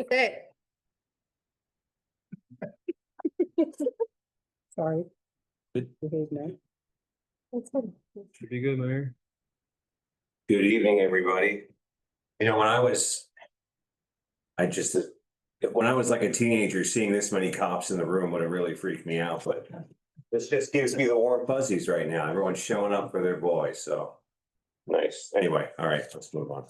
Okay. Sorry. Good. Behave now. That's good. Should be good, Mayor. Good evening, everybody. You know, when I was like a teenager, seeing this many cops in the room would have really freaked me out, but this just gives me the warm fuzzies right now. Everyone's showing up for their boy, so nice. Anyway, all right, let's move on.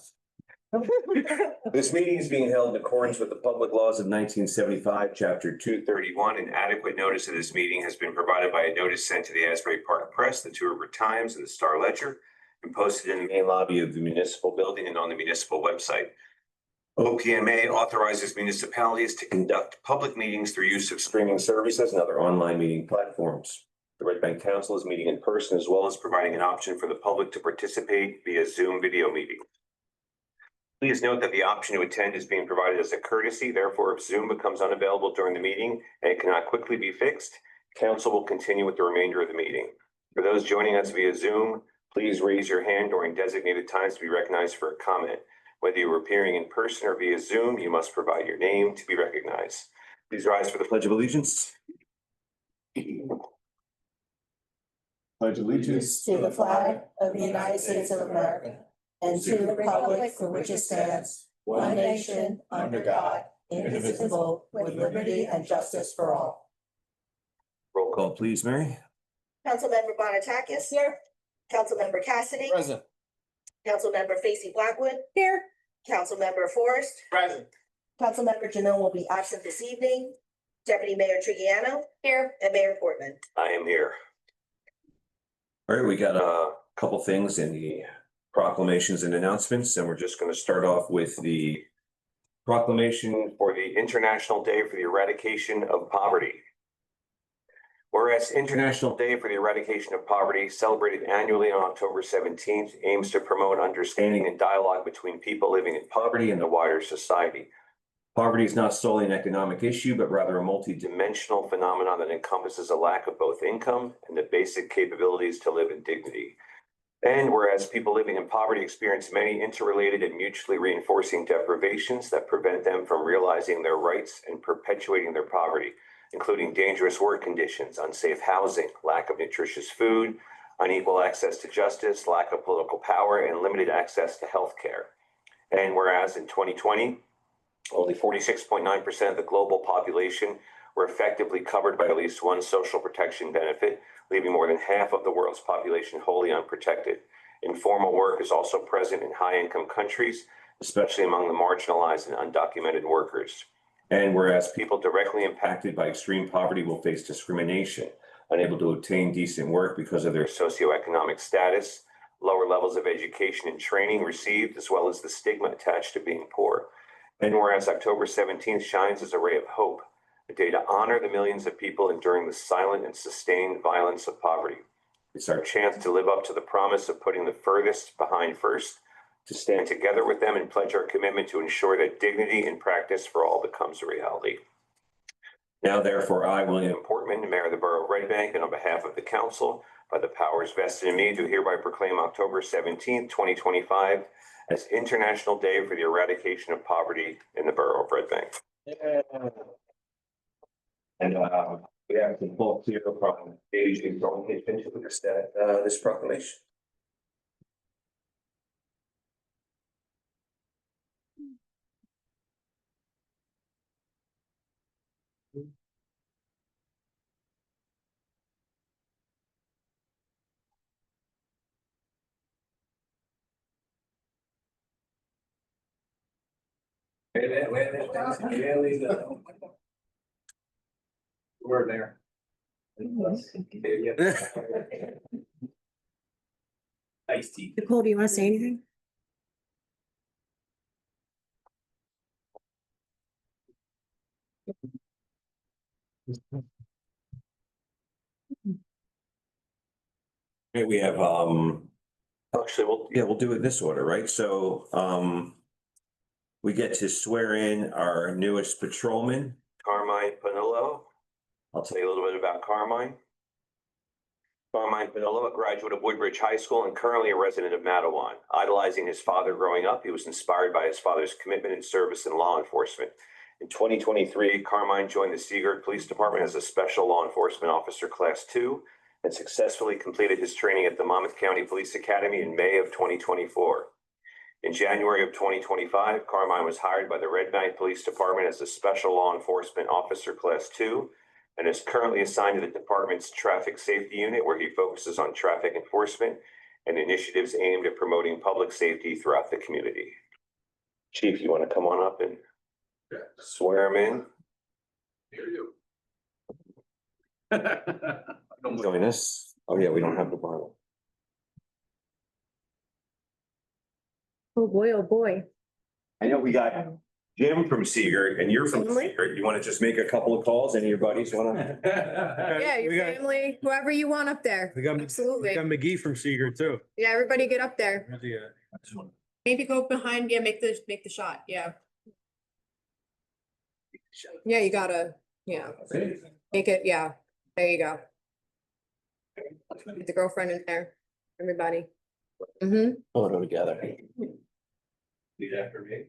This meeting is being held in accordance with the public laws of 1975, Chapter 231, and adequate notice of this meeting has been provided by a notice sent to the Asbury Park Press, the Two River Times, and the Star Ledger, and posted in the main lobby of the municipal building and on the municipal website. OPMA authorizes municipalities to conduct public meetings through use of streaming services and other online meeting platforms. The Red Bank Council is meeting in person as well as providing an option for the public to participate via Zoom video meeting. Please note that the option to attend is being provided as a courtesy. Therefore, if Zoom becomes unavailable during the meeting and it cannot quickly be fixed, council will continue with the remainder of the meeting. For those joining us via Zoom, please raise your hand during designated times to be recognized for a comment. Whether you are appearing in person or via Zoom, you must provide your name to be recognized. Please rise for the Pledge of Allegiance. Pledge allegiance to the flag of the United States of America and to the republic for which it stands, one nation, under God, indivisible, with liberty and justice for all. Roll call, please, Mary. Councilmember Bonatakis. Here. Councilmember Cassidy. present. Councilmember Facey Blackwood. Here. Councilmember Forrest. Present. Councilmember Janelle will be absent this evening. Deputy Mayor Trigiano. Here. And Mayor Portman. I am here. All right, we got a couple things in the proclamations and announcements, and we're just going to start off with the proclamation for the International Day for the Eradication of Poverty. Whereas International Day for the Eradication of Poverty, celebrated annually on October 17th, aims to promote understanding and dialogue between people living in poverty and the wider society. Poverty is not solely an economic issue, but rather a multidimensional phenomenon that encompasses a lack of both income and the basic capabilities to live in dignity. And whereas people living in poverty experience many interrelated and mutually reinforcing deprivations that prevent them from realizing their rights and perpetuating their poverty, including dangerous work conditions, unsafe housing, lack of nutritious food, unequal access to justice, lack of political power, and limited access to health care. And whereas in 2020, only 46.9% of the global population were effectively covered by at least one social protection benefit, leaving more than half of the world's population wholly unprotected. Informal work is also present in high-income countries, especially among the marginalized and undocumented workers. And whereas people directly impacted by extreme poverty will face discrimination, unable to obtain decent work because of their socioeconomic status, lower levels of education and training received, as well as the stigma attached to being poor. And whereas October 17th shines as a ray of hope, a day to honor the millions of people enduring the silent and sustained violence of poverty. It's our chance to live up to the promise of putting the furthest behind first, to stand together with them and pledge our commitment to ensure that dignity in practice for all becomes a reality. Now, therefore, I, William Portman, Mayor of the Borough of Red Bank, and on behalf of the Council, by the powers vested in me, do hereby proclaim October 17th, 2025 as International Day for the Eradication of Poverty in the Borough of Red Bank. Yeah. And we have some folks here from AJ going into this proclamation. We're there. Iced tea. Nicole, do you want to say anything? Okay, we have actually we'll do it this order, right? So we get to swear in our newest patrolman, Carmine Panillo. I'll tell you a little bit about Carmine. Carmine Panillo, a graduate of Woodbridge High School and currently a resident of Mattawan. Idolizing his father growing up, he was inspired by his father's commitment and service in law enforcement. In 2023, Carmine joined the Seagirt Police Department as a Special Law Enforcement Officer Class 2 and successfully completed his training at the Monmouth County Police Academy in May of 2024. In January of 2025, Carmine was hired by the Red Bank Police Department as a Special Law Enforcement Officer Class 2 and is currently assigned to the department's Traffic Safety Unit, where he focuses on traffic enforcement and initiatives aimed at promoting public safety throughout the community. Chief, you want to come on up and swear him in? Hear you. Join us. Oh, yeah, we don't have the Bible. Oh, boy, oh, boy. I know we got Jim from Seagirt and you're from Family? Seagirt. You want to just make a couple of calls? Any of your buddies want to? Yeah, We your got- family, whoever you want up there. We got Absolutely. McGee from Seagirt too. Yeah, everybody get up there. Yeah. Maybe go behind, yeah, make the shot, yeah. Yeah, you gotta, yeah, make it, yeah, there you go. Get the girlfriend in there, everybody. Mm-hmm. Photo together. Repeat after me.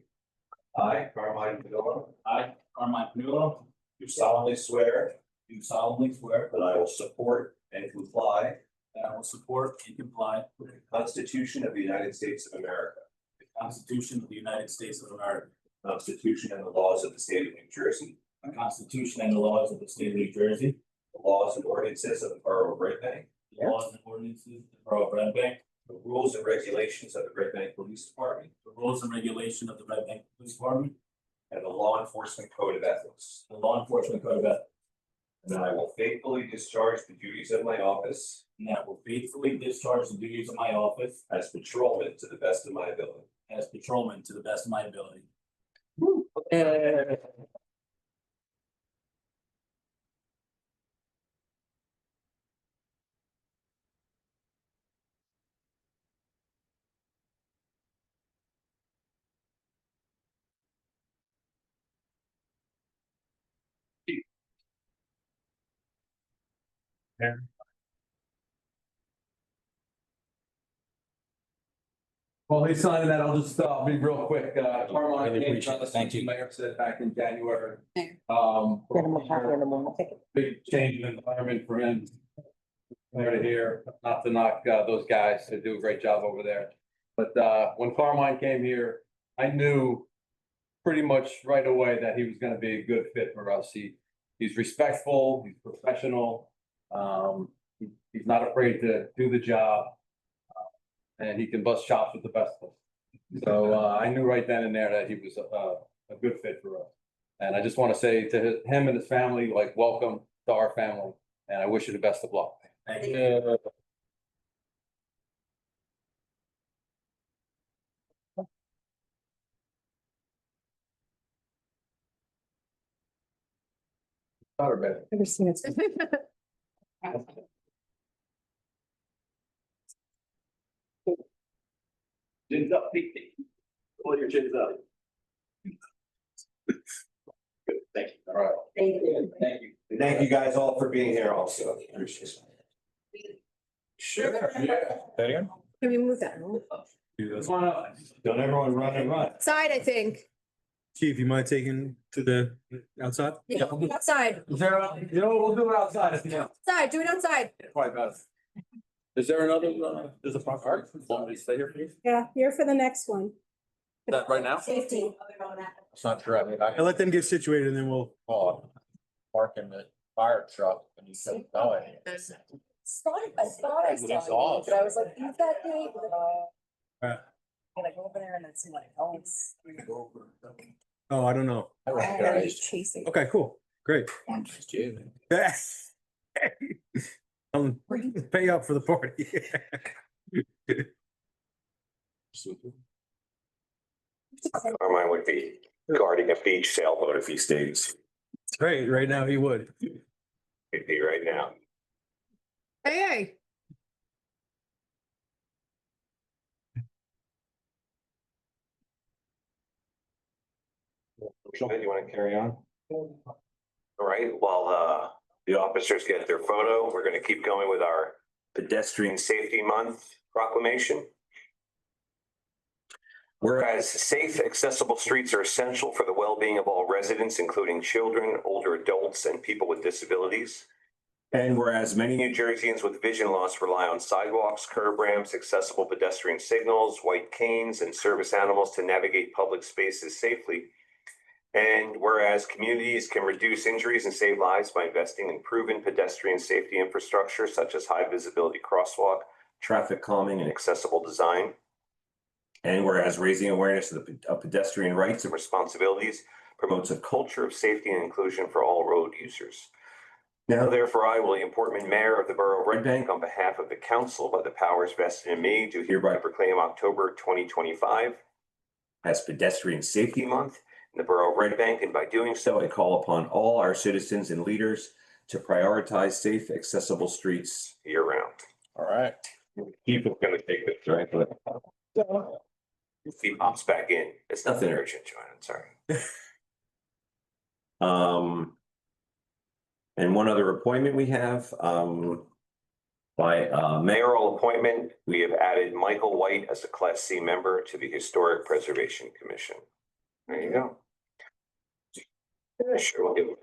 I, Carmine Padilla, I, Carmine Panula, do solemnly swear do solemnly swear that I will support and comply that I will support and comply with with the Constitution of the United States of America, the Constitution of the United States of America, the Constitution and the laws of the state of New Jersey, the Constitution and the laws of the state of New Jersey, the laws and ordinances of the Borough of Red Bank, the laws and ordinances of the Borough of Red Bank, the rules and regulations of the Red Bank Police Department, the rules and regulation of the Red Bank Police Department, and the Law Enforcement Code of Ethics. the Law Enforcement Code of Ethics, And that I will faithfully discharge the duties of my office and that I will faithfully discharge the duties of my office as patrolman to the best of my ability. as patrolman to the best of my ability. While he's signing that, I'll just, be real quick, Carmine. Really came appreciate to it. us, Thank the you. Mayor said back in January. Mayor. Big change in environment for him. There to here, not to knock, those guys, they do a great job over there. But, when Carmine came here, I knew pretty much right away that he was gonna be a good fit for us. He's respectful, he's professional, he's not afraid to do the job. And he can bust chops with the best of them. So I knew right then and there that he was a good fit for us. And I just want to say to him and his family, like, welcome to our family, and I wish you the best of luck. Thank you. Better, better. Never seen it. Chins up, Pete. Pull your chins up. Good, thank you. All right. Thank you. Thank you. Thank you guys all for being here also. Sure. Yeah. Can we move that? Come on up. Don't everyone run and run. Outside, I think. Chief, you mind taking to the outside? Yeah, outside, Is there, you know, we'll do it outside if you want. outside, do it outside. Quite best. Is there another, there's a front card? Want me to stay here, please? Is Yeah, here for the next one. that right now? Safety. It's not sure. I mean, I I'll let them get situated and then we'll. Parking the fire truck and you said, no, I thought I saw you, but I was like, is that Dave? Yeah. Can I go over there and then see what else? Oh, I don't know. I I'm recognized chasing. Okay, cool, great. you. I'll pay up for the party. Carmine would be guarding a beach sailboat if he stays. Great, right now he would. He'd be right now. Hey, Sean, you want to carry on? All right, while the officers get their photo, we're going to keep going with our Pedestrian Safety Month proclamation. Whereas safe, accessible streets are essential for the well-being of all residents, including children, older adults, and people with disabilities. And whereas many New Jerseyans with vision loss rely on sidewalks, curb ramps, accessible pedestrian signals, white canes, and service animals to navigate public spaces safely. And whereas communities can reduce injuries and save lives by investing in proven pedestrian safety infrastructure such as high visibility crosswalk, traffic calming, and accessible design. And whereas raising awareness of pedestrian rights and responsibilities promotes a culture of safety and inclusion for all road users. Now, therefore, I, William Portman, Mayor of the Borough of Red Bank, on behalf of the council, by the powers vested in me, do hereby proclaim October 2025 as Pedestrian Safety Month in the Borough of Red Bank, and by doing so, I call upon all our citizens and leaders to prioritize safe, accessible streets year-round. All right. Keith is going to take this, right? If he pops back in, it's nothing urgent, Joanne, I'm sorry. And one other appointment we have, by mayoral appointment, we have added Michael White as a Class C member to the Historic Preservation Commission. There you go. Yeah, sure, we'll give it.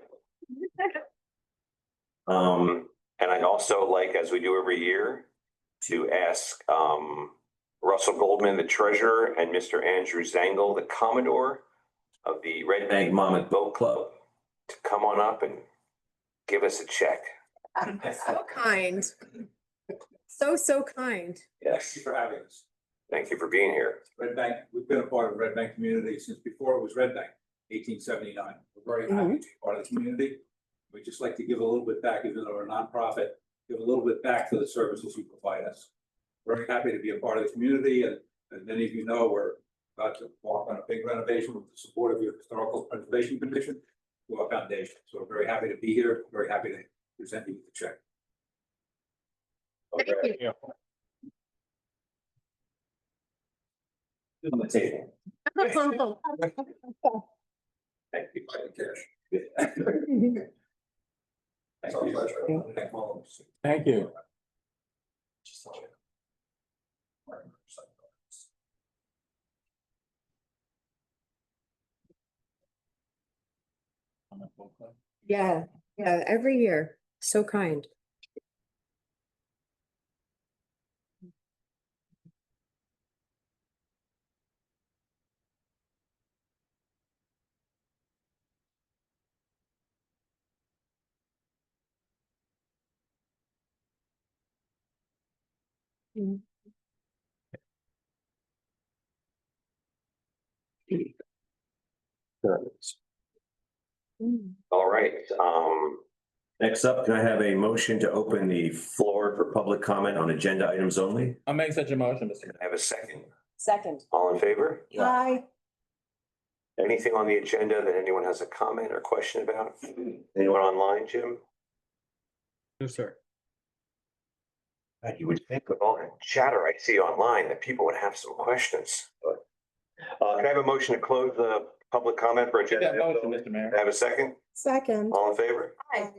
And I'd also like, as we do every year, to ask Russell Goldman, the treasurer, and Mr. Andrew Zangle, the commodore of the Red Bank Monmouth Boat Club, to come on up and give us a check. So kind. So kind. Yes, Thank you for having us. thank you for being here. Red Bank, we've been a part of the Red Bank community since before it was Red Bank, 1879. We're very happy to be part of the community. We'd just like to give a little bit back, even though we're a nonprofit, give a little bit back for the services you provide us. Very happy to be a part of the community, and many of you know, we're about to walk on a big renovation with the support of your Historical Preservation Commission to our foundation. So we're very happy to be here, very happy to present you with the check. Thank you. On the table. Thank you. Thank you. Yeah, every year. So kind. All right, next up, can I have a motion to open the floor for public comment on agenda items only? I'll make such a motion, Mr. Can I have a second? Second. All in favor? Aye. Anything on the agenda that anyone has a comment or question about? Anyone online, Jim? No, sir. You would think with all the chatter I see online that people would have some questions, but. Can I have a motion to close the public comment for agenda? That motion, items only? Mr. Mayor. Can I have a second? Second. All in favor? Aye.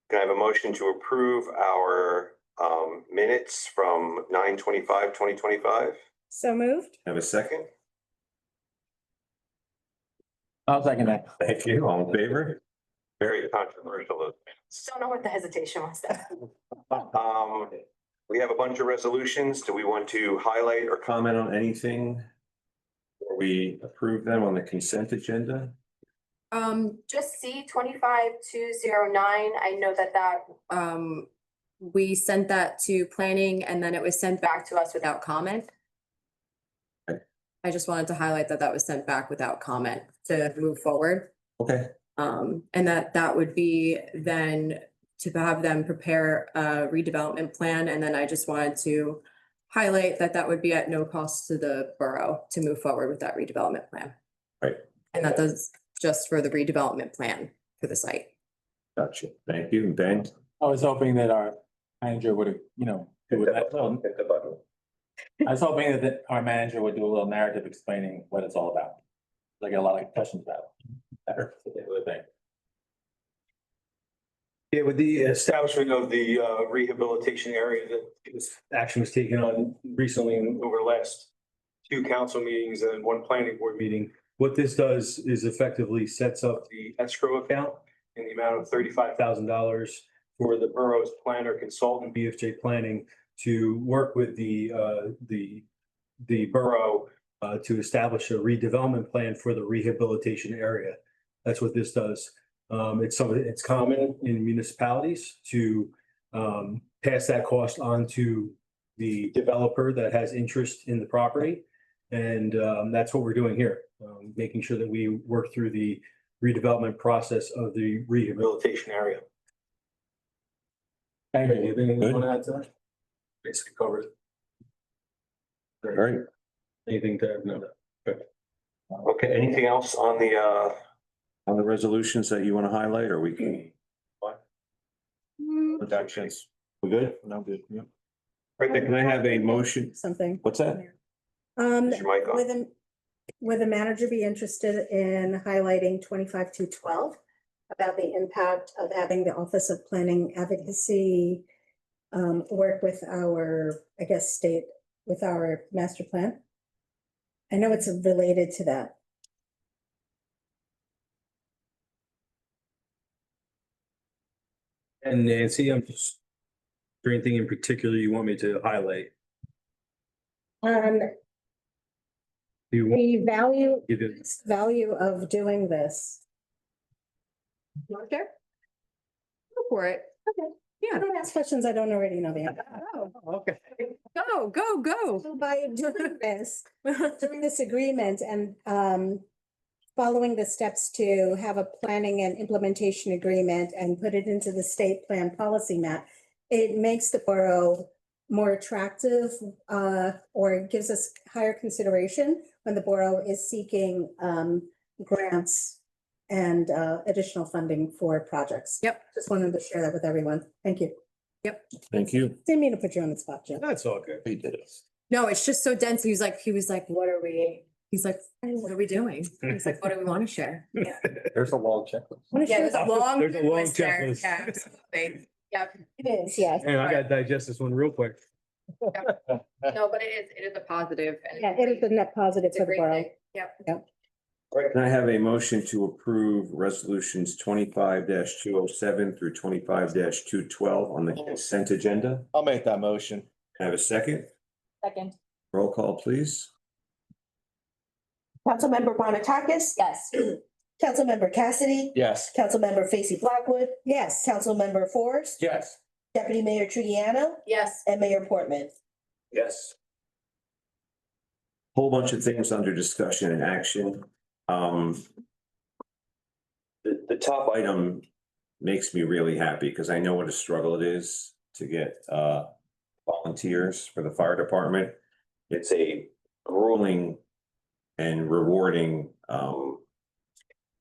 Can I have a motion to approve our minutes from 9/25/2025? So moved. Have a second? I'll second that. Thank you. All in favor? Very controversial. Those minutes. Don't know what the hesitation was there. We have a bunch of resolutions. Do we want to highlight or comment on anything? Or we approve them on the consent agenda? Just C 25209. I know that we sent that to planning and then it was sent back to us without comment. Okay. I just wanted to highlight that was sent back without comment to move forward. Okay. And that would be then to have them prepare a redevelopment plan. And then I just wanted to highlight that would be at no cost to the borough to move forward with that redevelopment plan. Right. And that does just for the redevelopment plan for the site. Gotcha. Thank you. Ben? I was hoping that our manager would have, do Hit that. the button. I was hoping that our manager would do a little narrative explaining what it's all about. I get a lot of questions about it. Yeah, with the establishment of the rehabilitation area that this action was taken on recently and over the last 2 council meetings and 1 planning board meeting. What this does is effectively sets up the escrow account in the amount of $35,000 for the borough's planner consultant, BFJ Planning, to work with the borough to establish a redevelopment plan for the rehabilitation area. That's what this does. It's common in municipalities to pass that cost on to the developer that has interest in the property. And that's what we're doing here, making sure that we work through the redevelopment process of the rehabilitation area. Thank you. Anything you want to add to that? Basically covered it. All right. Anything to add? No. Okay, anything else on the resolutions that you want to highlight, or we can? Productions. We good? No, good. Yep. Right, then can I have a motion? Something. What's that? Is your mic on? Would the manager be interested in highlighting 25-12 about the impact of having the Office of Planning Advocacy work with our, I guess, state, with our master plan? I know it's related to that. And Nancy, is there anything in particular you want me to highlight? Do you want The it? value of doing this. You want to share? Go for it. Okay. Yeah. Don't ask questions I don't already know the answer. Oh, Okay. go. So by doing this agreement and following the steps to have a planning and implementation agreement and put it into the state plan policy map, it makes the borough more attractive or gives us higher consideration when the borough is seeking grants and additional funding for projects. Yep. Just wanted to share that with everyone. Thank you. Thank you. Didn't mean to put you on the spot, Jim. That's all good. He did it. No, it's just so dense. He was like, what are we? He's like, what are we doing? He's like, what do we want to share? Yeah. There's a long checklist. Yeah, there's a long. There's a long list there. checklist. Yeah, absolutely. Yeah. It is, yes. And I gotta digest this one real quick. No, but it is a positive. And Yeah, it is a net positive it's a for the great borough. thing. Yep. All right, can I have a motion to approve resolutions 25-207 through 25-212 on the consent agenda? I'll make that motion. Can I have a second? Second. Roll call, please. Councilmember Bonatakis? Yes. Councilmember Cassidy? Yes. Councilmember Facey Blackwood? Yes. Councilmember Forrest? Yes. Deputy Mayor Tridiano? Yes. And Mayor Portman? Yes. Whole bunch of things under discussion and action. The top item makes me really happy because I know what a struggle it is to get volunteers for the fire department. It's a grueling and rewarding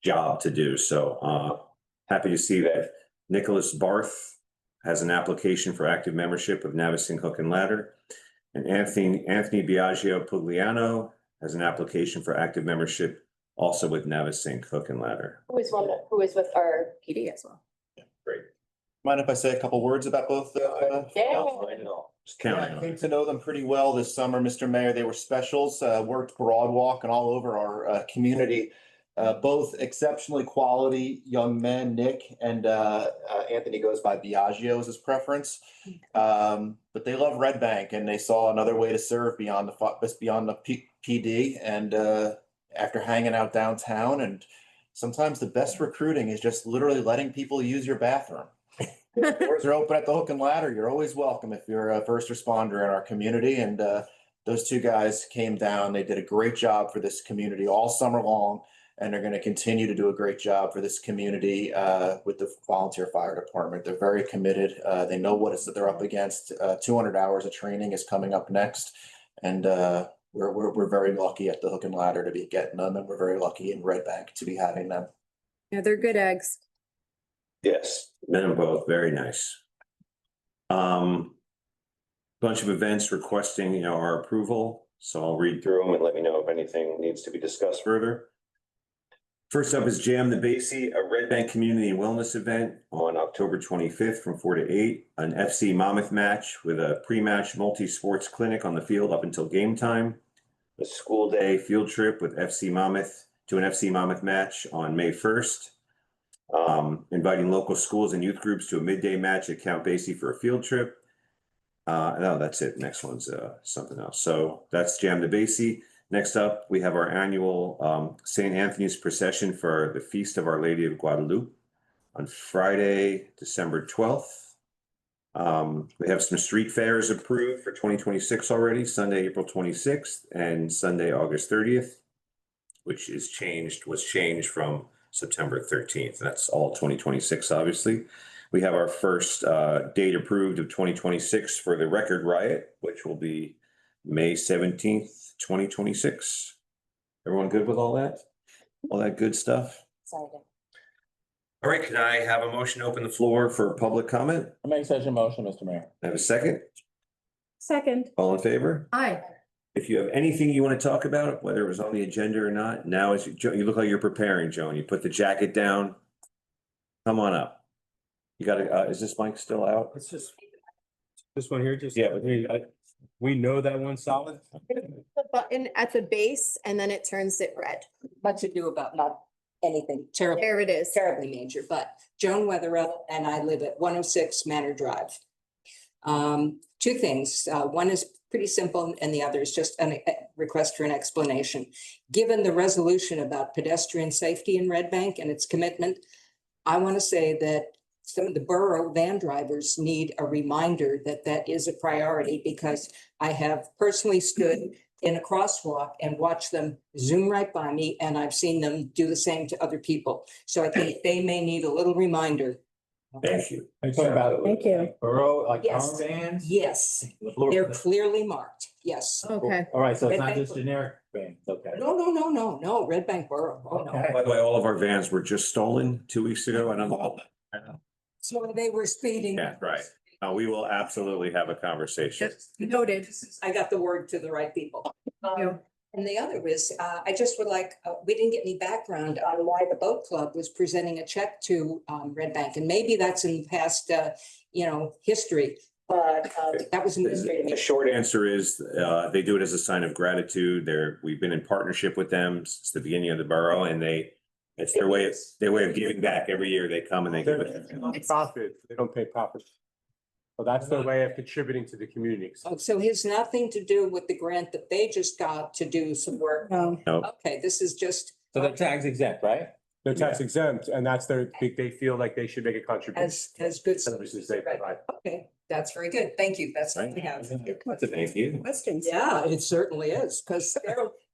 job to do. So happy to see that Nicholas Barth has an application for active membership of Navasink Hook and Ladder. And Anthony Biagio Pugliano has an application for active membership also with Navasink Hook and Ladder. Who is with our PD as well. Great. Mind if I say a couple words about both? Just counting I on came it. to know them pretty well this summer, Mr. Mayor. They were specials, worked Broadwalk and all over our community. Both exceptionally quality young men, Nick and Anthony goes by Biagio as his preference. But they love Red Bank and they saw another way to serve beyond the PD. And after hanging out downtown, and sometimes the best recruiting is just literally letting people use your bathroom. Doors are open at the Hook and Ladder. You're always welcome if you're a first responder in our community. And those two guys came down. They did a great job for this community all summer long. And they're going to continue to do a great job for this community with the volunteer fire department. They're very committed. They know what it is that they're up against. 200 hours of training is coming up next. And we're very lucky at the Hook and Ladder to be getting them. And we're very lucky in Red Bank to be having them. Yeah, they're good eggs. Yes, men and both, very nice. Bunch of events requesting, our approval. So I'll read through them and let me know if anything needs to be discussed further. First up is Jam the Basie, a Red Bank Community Wellness event on October 25th from 4 to 8. An FC Monmouth match with a pre-match multi-sports clinic on the field up until game time. a school day field trip with FC Monmouth to an FC Monmouth match on May 1st. Inviting local schools and youth groups to a midday match at Count Basie for a field trip. No, that's it. Next one's something else. So that's Jam to Basie. Next up, we have our annual St. Anthony's procession for the Feast of Our Lady of Guadalupe on Friday, December 12th. We have some street fairs approved for 2026 already, Sunday, April 26th and Sunday, August 30th, which was changed from September 13th. That's all 2026, obviously. We have our first date approved of 2026 for the Record Riot, which will be May 17th, 2026. Everyone good with all that? All that good stuff? Exciting. All right, can I have a motion to open the floor for public comment? I make such a motion, Mr. Mayor. I have a second. Second. All in favor? Aye. If you have anything you want to talk about, whether it was on the agenda or not, now is, you look like you're preparing, Joan. You put the jacket down. Come on up. You gotta, is this mic still out? It's just. This one here, just. Yeah. We know that one's solid. The button at the base and then it turns it red. Much ado about not anything terribly, There it is. terribly major, but Joan Wetherell and I live at 106 Manor Drive. Two things. One is pretty simple and the other is just a request for an explanation. Given the resolution about pedestrian safety in Red Bank and its commitment, I want to say that some of the borough van drivers need a reminder that that is a priority, because I have personally stood in a crosswalk and watched them zoom right by me, and I've seen them do the same to other people. So I think they may need a little reminder. Thank you. Are you talking about? Thank you. Borough, like Yes. our vans? Yes, they're clearly marked. Yes. Okay. All right, so it's Red not Bank- just generic vans, okay. No, Red Bank Borough. Oh, no. Okay. By the way, all of our vans were just stolen 2 weeks ago. I don't know. So they were speeding. Yeah, right. We will absolutely have a conversation. Noted. I got the word to the right people. you. And the other is, I just would like, we didn't get any background on why the boat club was presenting a check to Red Bank. And maybe that's in past, history, but that was The administrative. short answer is, they do it as a sign of gratitude. We've been in partnership with them since the beginning of the borough, and it's their way of giving back. Every year they come and they give it. Profit, they don't pay profit. So that's their way of contributing to the community. Oh, so it has nothing to do with the grant that they just got to do some work. No. Okay, this is just So they're tax exempt, right? They're tax exempt, and that's they feel like they should make a contribution. as good. Services they provide. Okay, that's very good. Thank you. That's what we have. That's a thank you. Questions? Yeah, it certainly is, because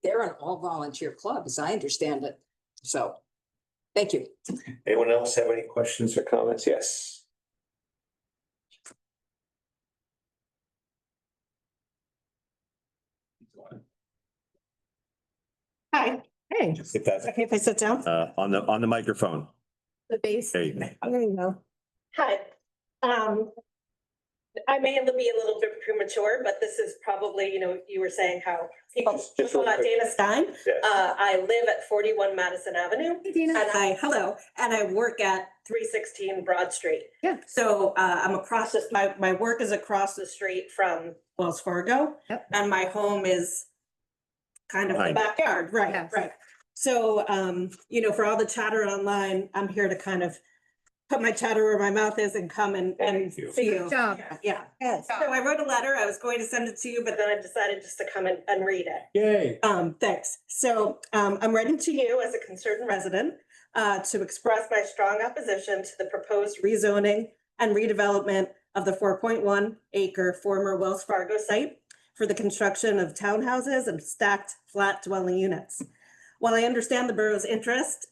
they're an all volunteer club, as I understand it. So, thank you. Anyone else have any questions or comments? Yes. Hi. Hey. If that's, Okay, if I sit down? on the microphone. The base. There you go. There you go. Hi. I may be a little bit premature, but this is probably, you were saying how people, Just real quick. Dana Stein. Yes. I live at 41 Madison Avenue. Hello, and I work at 316 Broad Street. Yeah. So I'm across this, my work is across the street from Wells Fargo. Yep. And my home is kind of the Behind. backyard, right, Yes. right. So, for all the chatter online, I'm here to kind of put my chatter where my mouth is and come and Thank you. see you. Good job. Yeah. Yes. So I wrote a letter. I was going to send it to you, but then I decided just to come and read it. Yay. Thanks. So, I'm writing to you as a concerned resident, to express my strong opposition to the proposed rezoning and redevelopment of the 4.1 acre former Wells Fargo site for the construction of townhouses and stacked flat dwelling units. While I understand the borough's interest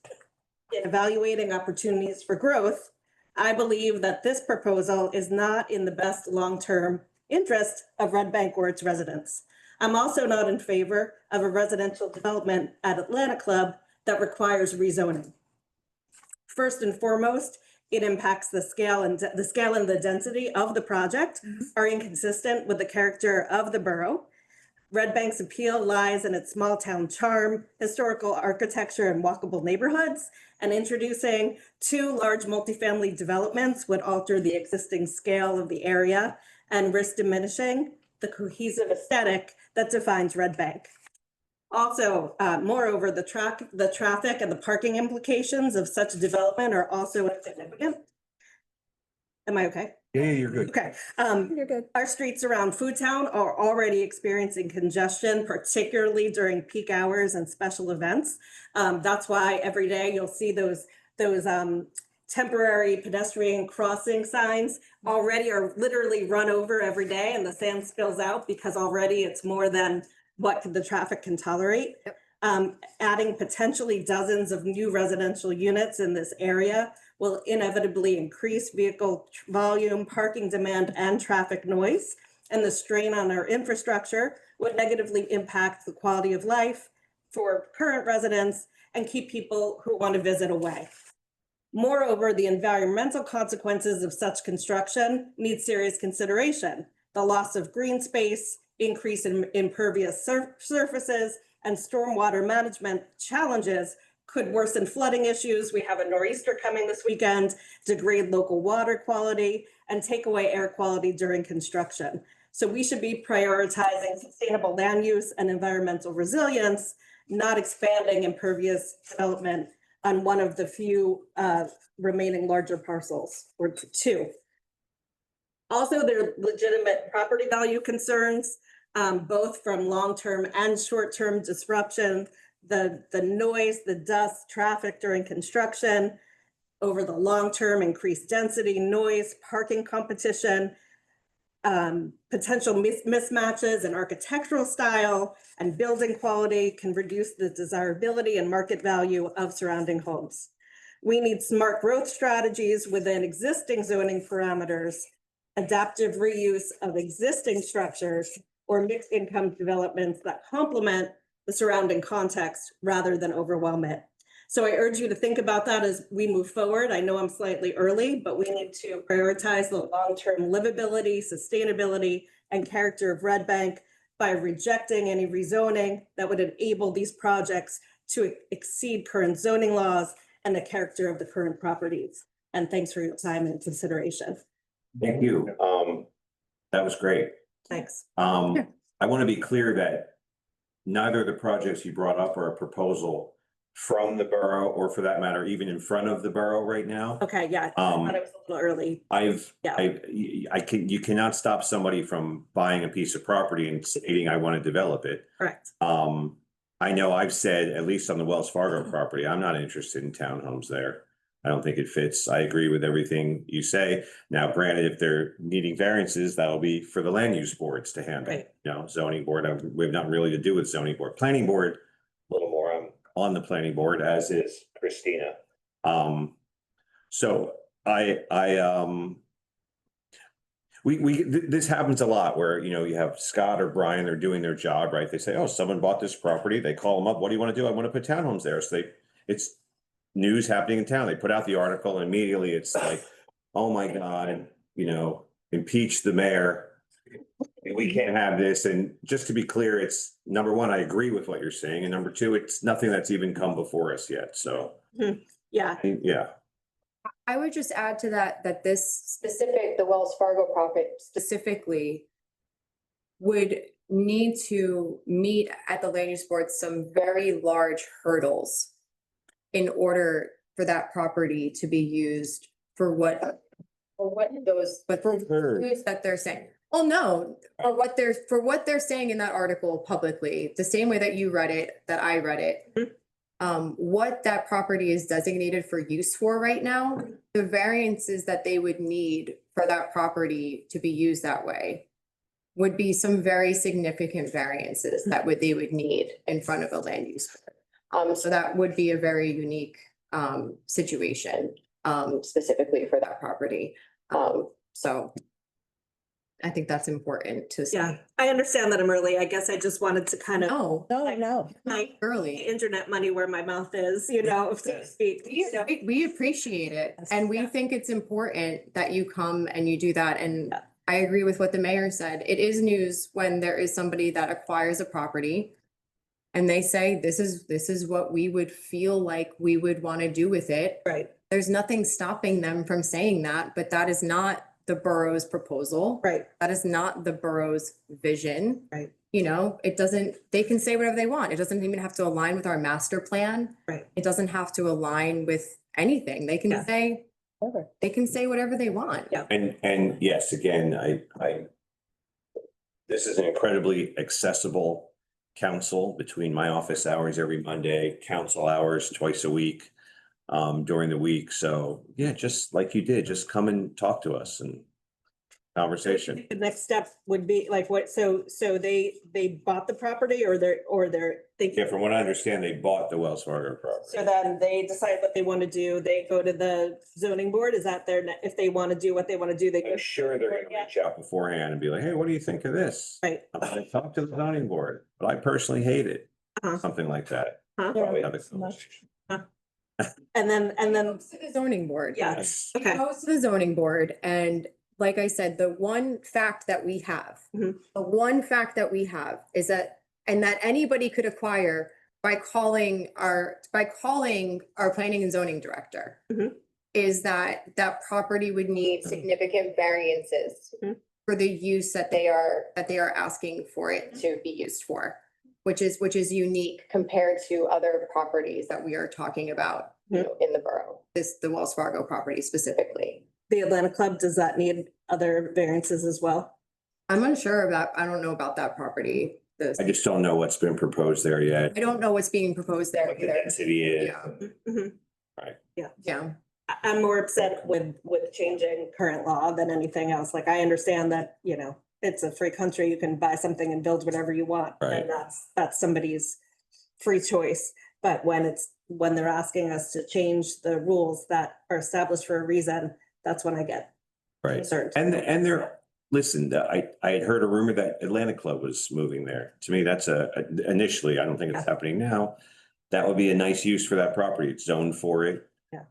in evaluating opportunities for growth, I believe that this proposal is not in the best long-term interest of Red Bank or its residents. I'm also not in favor of a residential development at Atlanta Club that requires rezoning. First and foremost, it impacts the scale and the density of the project are inconsistent with the character of the borough. Red Bank's appeal lies in its small town charm, historical architecture, and walkable neighborhoods, and introducing two large multifamily developments would alter the existing scale of the area and risk diminishing the cohesive aesthetic that defines Red Bank. Also, moreover, the traffic and the parking implications of such development are also insignificant. Am I okay? Yeah, you're good. Okay. You're good. Our streets around Food Town are already experiencing congestion, particularly during peak hours and special events. That's why every day you'll see those temporary pedestrian crossing signs already are literally run over every day, and the sand spills out because already it's more than what the traffic can tolerate. Yep. Adding potentially dozens of new residential units in this area will inevitably increase vehicle volume, parking demand, and traffic noise. And the strain on our infrastructure would negatively impact the quality of life for current residents and keep people who want to visit away. Moreover, the environmental consequences of such construction need serious consideration. The loss of green space, increase in impervious surfaces, and stormwater management challenges could worsen flooding issues. We have a nor'easter coming this weekend, degrade local water quality, and take away air quality during construction. So we should be prioritizing sustainable land use and environmental resilience, not expanding impervious development on one of the few remaining larger parcels, or two. Also, there are legitimate property value concerns, both from long-term and short-term disruption, the noise, the dust, traffic during construction, over the long term, increased density, noise, parking competition, potential mismatches in architectural style and building quality can reduce the desirability and market value of surrounding homes. We need smart growth strategies within existing zoning parameters, adaptive reuse of existing structures, or mixed income developments that complement the surrounding context rather than overwhelm it. So I urge you to think about that as we move forward. I know I'm slightly early, but we need to prioritize the long-term livability, sustainability, and character of Red Bank by rejecting any rezoning that would enable these projects to exceed current zoning laws and the character of the current properties. And thanks for your time and consideration. Thank you. That was great. Thanks. I want to be clear that neither of the projects you brought up are a proposal from the borough, or for that matter, even in front of the borough right now. Okay, yeah, I thought it was a little early. You cannot stop somebody from buying a piece of property and stating, I want to develop it. Correct. I know I've said, at least on the Wells Fargo property, I'm not interested in townhomes there. I don't think it fits. I agree with everything you say. Now, granted, if they're needing variances, that'll be for the land use boards to handle. Right. You know, zoning board, we have nothing really to do with zoning board. Planning board, a little more, I'm on the planning board, as is Christina. So this happens a lot where, you know, you have Scott or Brian, they're doing their job, right? They say, oh, someone bought this property. They call them up. What do you want to do? I want to put townhomes there. So it's news happening in town. They put out the article and immediately it's like, oh my God, you know, impeach the mayor. We can't have this. And just to be clear, it's number one, I agree with what you're saying. And number two, it's nothing that's even come before us yet. So, yeah. I would just add to that this the Wells Fargo profit specifically would need to meet at the land use board some very large hurdles in order for that property to be used for what that they're saying. Well, no, for what they're saying in that article publicly, the same way that you read it, that I read it. What that property is designated for use for right now, the variances that they would need for that property to be used that way would be some very significant variances that they would need in front of a land use board. So that would be a very unique situation specifically for that property. So I think that's important to say. Yeah, I understand that I'm early. I guess I just wanted to kind of No. my Early. internet money where my mouth is, you know, so to speak. You know? We appreciate it and we think it's important that you come and you do that. And I agree with what the mayor said. It is news when there is somebody that acquires a property and they say, this is what we would feel like we would want to do with it. Right. There's nothing stopping them from saying that, but that is not the borough's proposal. Right, That is not the borough's vision. right, You know, it doesn't, they can say whatever they want. It doesn't even have to align with our master plan. right. It doesn't have to align with anything. They can Yeah. say, they can say whatever they want. Yeah. And yes, again, this is an incredibly accessible council between my office hours every Monday, council hours twice a week, during the week. So yeah, just like you did, just come and talk to us and conversation. The next step would be like what, so they bought the property or they're thinking. Yeah, from what I understand, they bought the Wells Fargo property. So then they decide what they want to do. They go to the zoning board. Is that if they want to do what they want to do, they go. I'm sure they're gonna reach out beforehand and be like, hey, what do you think of this? Right. I'm gonna talk to the zoning board, but I personally hate it. Uh-huh. Something like that. Huh? Probably have a conversation. And then, To the zoning board. yes, okay. Goes to the zoning board, and like I said, the one fact that we have, Mhm. the one fact that we have is that, and that anybody could acquire by calling our planning and zoning director. Mhm. Is that that property would need significant variances Mhm. for the use that they are asking for it to be used for. Which is unique compared to other properties that we are talking about, you know, in the borough. The Wells Fargo property specifically. The Atlanta Club, does that need other variances as well? I'm unsure about, I don't know about that property. I just don't know what's been proposed there yet. I don't know what's being proposed there What the either. density is. Yeah. Mhm. Yeah, I'm more upset with changing current law than anything else. Like, I understand that, you know, it's a free country. You can buy something and build whatever you want. Right. And that's somebody's free choice. But when they're asking us to change the rules that are established for a reason, that's when I get Right. concerned. And they're, listen, I had heard a rumor that Atlanta Club was moving there. To me, that's initially, I don't think it's happening now. That would be a nice use for that property. It's zoned for it. Yeah.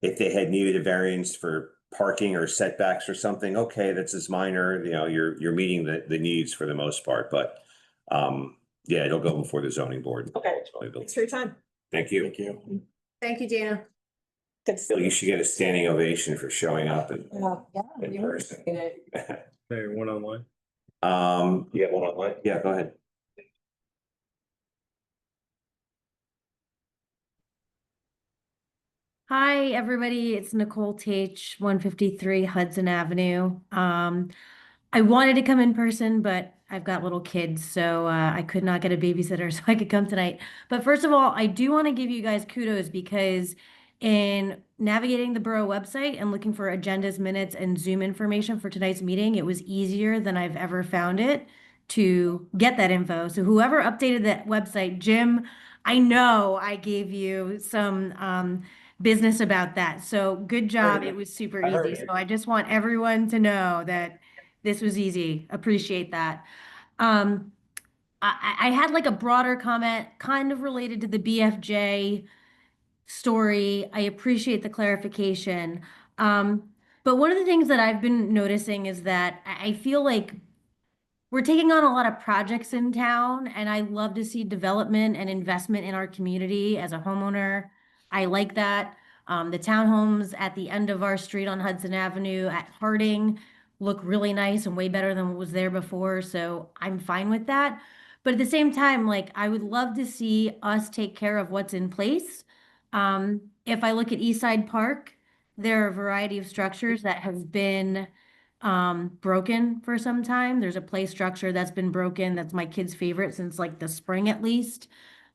If they had needed a variance for parking or setbacks or something, okay, that's as minor, you know, you're meeting the needs for the most part, but yeah, it'll go before the zoning board. Okay. Ultimately, Bill. Thanks for your time. Thank you. Thank you. thank you, Dana. Good to see Bill, you. you should get a standing ovation for showing up in Yeah. person. Hey, one online. You have one online? Yeah, go ahead. Hi, everybody. It's Nicole Tate, 153 Hudson Avenue. I wanted to come in person, but I've got little kids, so I could not get a babysitter, so I could come tonight. But first of all, I do want to give you guys kudos because in navigating the borough website and looking for agendas, minutes, and Zoom information for tonight's meeting, it was easier than I've ever found it to get that info. So whoever updated that website, Jim, I know I gave you some business about that. So good job. It was super I heard easy. it. So I just want everyone to know that this was easy. Appreciate that. I had like a broader comment kind of related to the BFJ story. I appreciate the clarification. But one of the things that I've been noticing is that I feel like we're taking on a lot of projects in town, and I love to see development and investment in our community as a homeowner. I like that. The townhomes at the end of our street on Hudson Avenue at Harding look really nice and way better than what was there before, so I'm fine with that. But at the same time, like, I would love to see us take care of what's in place. If I look at East Side Park, there are a variety of structures that have been broken for some time. There's a play structure that's been broken. That's my kid's favorite since like the spring at least.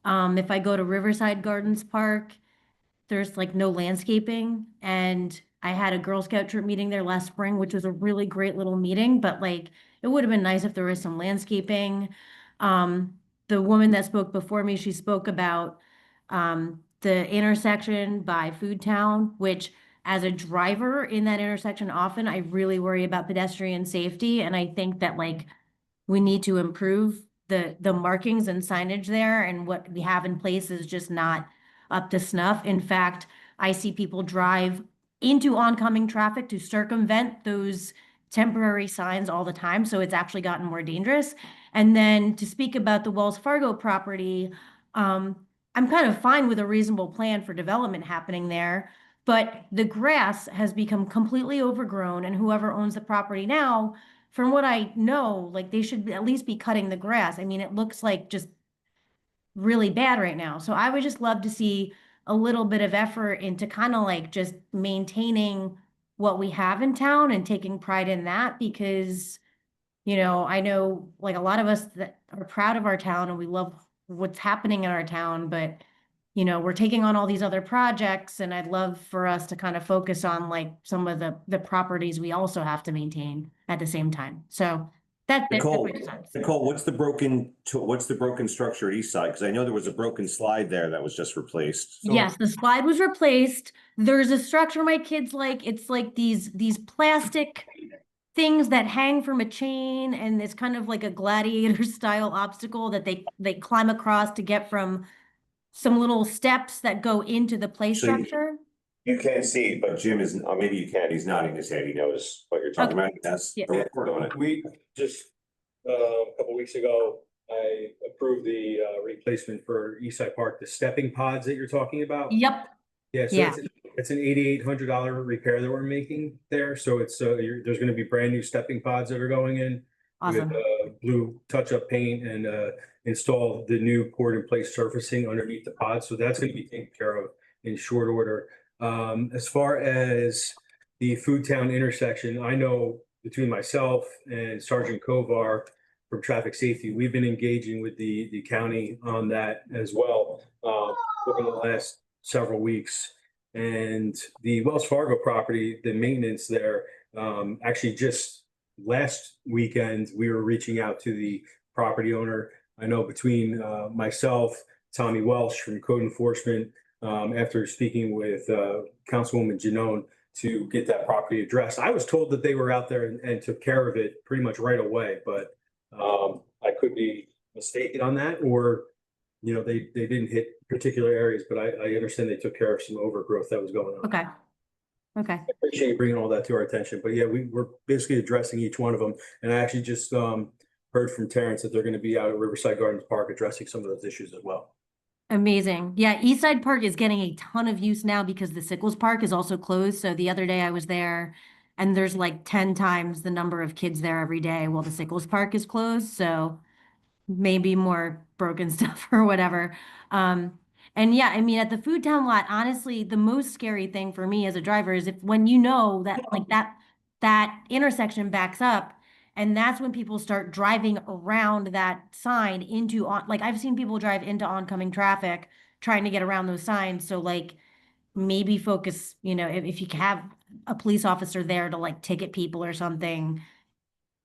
If I go to Riverside Gardens Park, there's like no landscaping. And I had a Girl Scout troop meeting there last spring, which was a really great little meeting, but like it would have been nice if there was some landscaping. The woman that spoke before me, she spoke about the intersection by Food Town, which as a driver in that intersection often, I really worry about pedestrian safety. And I think that like we need to improve the markings and signage there, and what we have in place is just not up to snuff. In fact, I see people drive into oncoming traffic to circumvent those temporary signs all the time. So it's actually gotten more dangerous. And then to speak about the Wells Fargo property, I'm kind of fine with a reasonable plan for development happening there. But the grass has become completely overgrown, and whoever owns the property now, from what I know, like they should at least be cutting the grass. I mean, it looks like just really bad right now. So I would just love to see a little bit of effort into kind of like just maintaining what we have in town and taking pride in that, because, you know, I know like a lot of us that are proud of our town and we love what's happening in our town, but you know, we're taking on all these other projects, and I'd love for us to kind of focus on like some of the properties we also have to maintain at the same time. So that's it. Nicole, Nicole, what's the broken structure at East Side? Because I know there was a broken slide there that was just replaced. Yes, the slide was replaced. There's a structure my kids like. It's like these plastic things that hang from a chain, and it's kind of like a gladiator style obstacle that they climb across to get from some little steps that go into the play So you- structure. You can't see, but Jim is, or maybe you can, he's nodding his head, he knows what you're talking Okay. about. That's. Yeah. We just, a couple weeks ago, I approved the replacement for Eastside Park, the stepping pods that you're talking about. Yep. Yeah, so Yeah. it's an $8,800 repair that we're making there. So it's, there's gonna be brand new stepping pods that are going in. Awesome. With blue touch-up paint and install the new poured-in-place surfacing underneath the pods. So that's gonna be taken care of in short order. As far as the Food Town intersection, I know between myself and Sergeant Kovar from Traffic Safety, we've been engaging with the county on that as well over the last several weeks. And the Wells Fargo property, the maintenance there, actually just last weekend, we were reaching out to the property owner. I know between myself, Tommy Welsh from Code Enforcement, after speaking with Councilwoman Janone to get that property addressed. I was told that they were out there and took care of it pretty much right away, but I could be mistaken on that, or, you know, they didn't hit particular areas, but I understand they took care of some overgrowth that was going on. Okay. Okay. I appreciate you bringing all that to our attention, but yeah, we're basically addressing each one of them. And I actually just heard from Terrence that they're going to be out at Riverside Gardens Park addressing some of those issues as well. Amazing. Yeah, Eastside Park is getting a ton of use now because the Sickles Park is also closed. So the other day I was there and there's like 10 times the number of kids there every day while the Sickles Park is closed. So maybe more broken stuff or whatever. And yeah, I mean, at the Food Town lot, honestly, the most scary thing for me as a driver is if when you know that like that intersection backs up, and that's when people start driving around that sign into on, like I've seen people drive into oncoming traffic trying to get around those signs. So like maybe focus, you know, if you have a police officer there to like ticket people or something,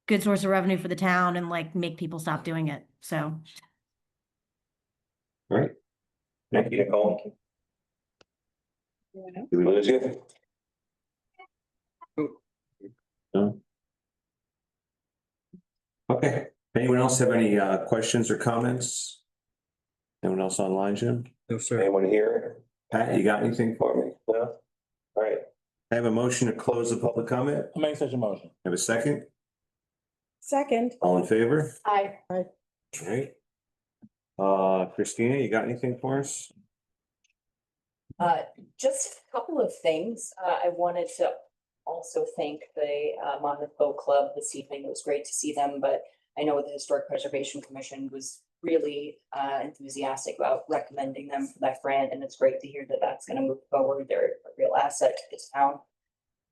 good source of revenue for the town and like make people stop doing it. So. All right. Thank you, Nicole. Did we lose you? No. Okay. Anyone else have any questions or comments? Anyone else online, Jim? No, sir. Anyone here? Pat, you got anything for me? No? All right. I have a motion to close the public comment. I'll make such a motion. Have a second? Second. All in favor? Aye. All right. Christina, you got anything for us? Just a couple of things. I wanted to also thank the Monmouth Boat Club this evening. It was great to see them, but I know the Historic Preservation Commission was really enthusiastic about recommending them for that grant, and it's great to hear that that's going to move forward. They're a real asset to this town.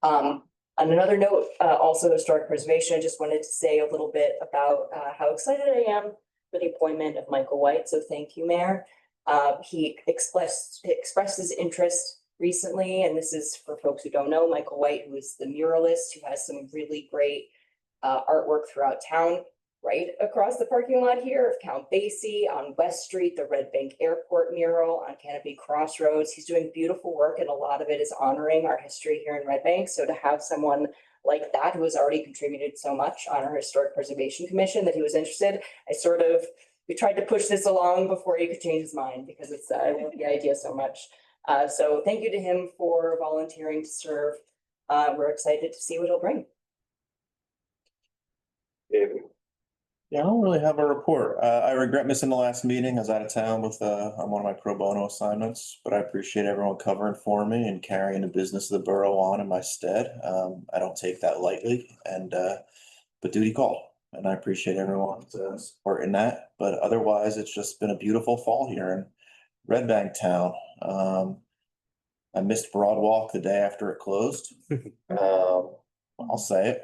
On another note, also Historic Preservation, I just wanted to say a little bit about how excited I am for the appointment of Michael White. So thank you, Mayor. He expressed his interest recently, and this is for folks who don't know, Michael White, who is the muralist, who has some really great artwork throughout town, right across the parking lot here of Count Basie, on West Street, the Red Bank Airport mural, on Canopy Crossroads. He's doing beautiful work, and a lot of it is honoring our history here in Red Bank. So to have someone like that, who has already contributed so much on our Historic Preservation Commission, that he was interested, we tried to push this along before he could change his mind, because it's I love the idea so much. So thank you to him for volunteering to serve. We're excited to see what he'll bring. David. Yeah, I don't really have a report. I regret missing the last meeting. I was out of town with, on one of my pro bono assignments, but I appreciate everyone covering for me and carrying the business of the borough on in my stead. I don't take that lightly and, but duty called. And I appreciate everyone's support in that. But otherwise, it's just been a beautiful fall here in Red Bank Town. I missed Broad Walk the day after it closed. I'll say it.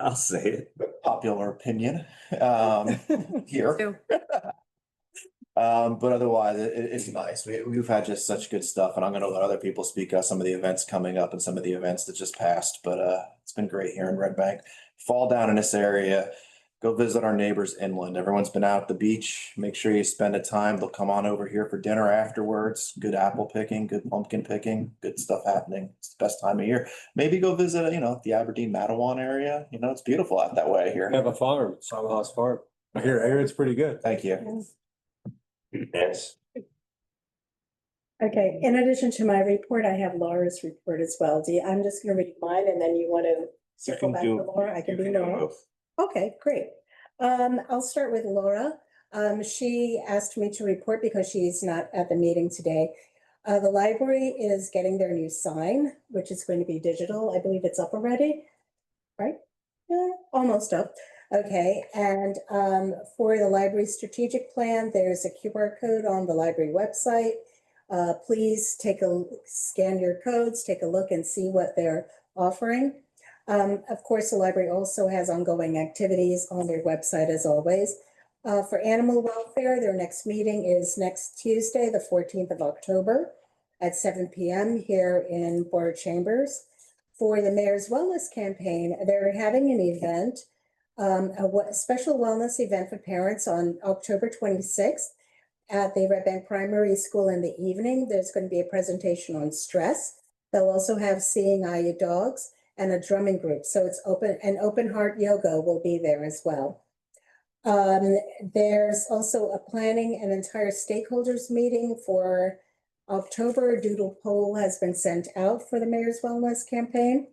I'll say it. Popular opinion, here. Too. But otherwise, it's nice. We've had just such good stuff, and I'm gonna let other people speak on some of the events coming up and some of the events that just passed, but, it's been great here in Red Bank. Fall down in this area, go visit our neighbors inland. Everyone's been out at the beach. Make sure you spend the time. They'll come on over here for dinner afterwards. Good apple picking, good pumpkin picking, good stuff happening. It's the best time of year. Maybe go visit, the Aberdeen Matawan area. It's beautiful out that way We here. have a farm, Sawhouse Farm. I hear it's pretty good. Thank you. Yes. Okay, in addition to my report, I have Laura's report as well. I'm just gonna read mine and then you want to circle back to Laura? I can do Laura. Okay, great. I'll start with Laura. She asked me to report because she's not at the meeting today. The library is getting their new sign, which is going to be digital. I believe it's up already, right? Yeah, almost up. Okay, and for the library strategic plan, there's a QR code on the library website. Please scan your codes, take a look and see what they're offering. Of course, the library also has ongoing activities on their website as always. For animal welfare, their next meeting is next Tuesday, the 14th of October at 7 p.m. here in Borough Chambers. For the Mayor's Wellness Campaign, they're having an event, a special wellness event for parents on October 26th at the Red Bank Primary School in the evening. There's going to be a presentation on stress. They'll also have Seeing Eye Your Dogs and a drumming group. So it's open, and Open Heart Yoga will be there as well. There's also a planning and entire stakeholders meeting for October. A doodle poll has been sent out for the Mayor's Wellness Campaign.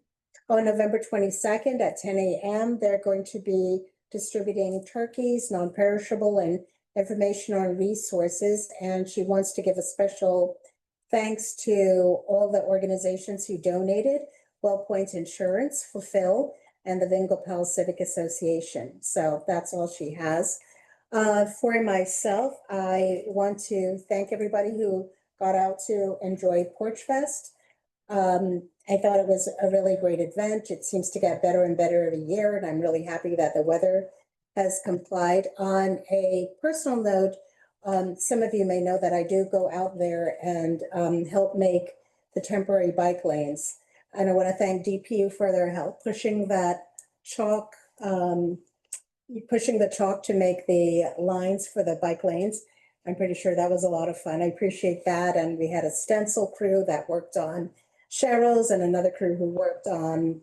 On November 22nd at 10 a.m., they're going to be distributing turkeys, non-perishable, and information on resources. And she wants to give a special thanks to all the organizations who donated: WellPoint Insurance, Fulfill, and the Vingopal Civic Association. So that's all she has. For myself, I want to thank everybody who got out to enjoy Porch Fest. I thought it was a really great event. It seems to get better and better every year, and I'm really happy that the weather has complied. On a personal note, some of you may know that I do go out there and help make the temporary bike lanes. And I want to thank DPU for their help pushing that chalk, pushing the chalk to make the lines for the bike lanes. I'm pretty sure that was a lot of fun. I appreciate that. And we had a stencil crew that worked on Cheryl's and another crew who worked on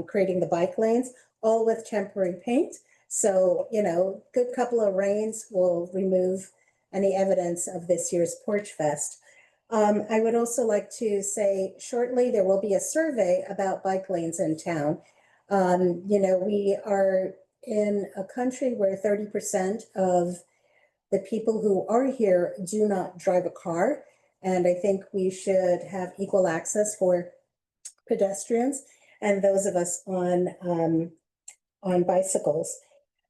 creating the bike lanes, all with temporary paint. So, good couple of rains will remove any evidence of this year's Porch Fest. I would also like to say shortly, there will be a survey about bike lanes in town. We are in a country where 30% of the people who are here do not drive a car. And I think we should have equal access for pedestrians and those of us on bicycles.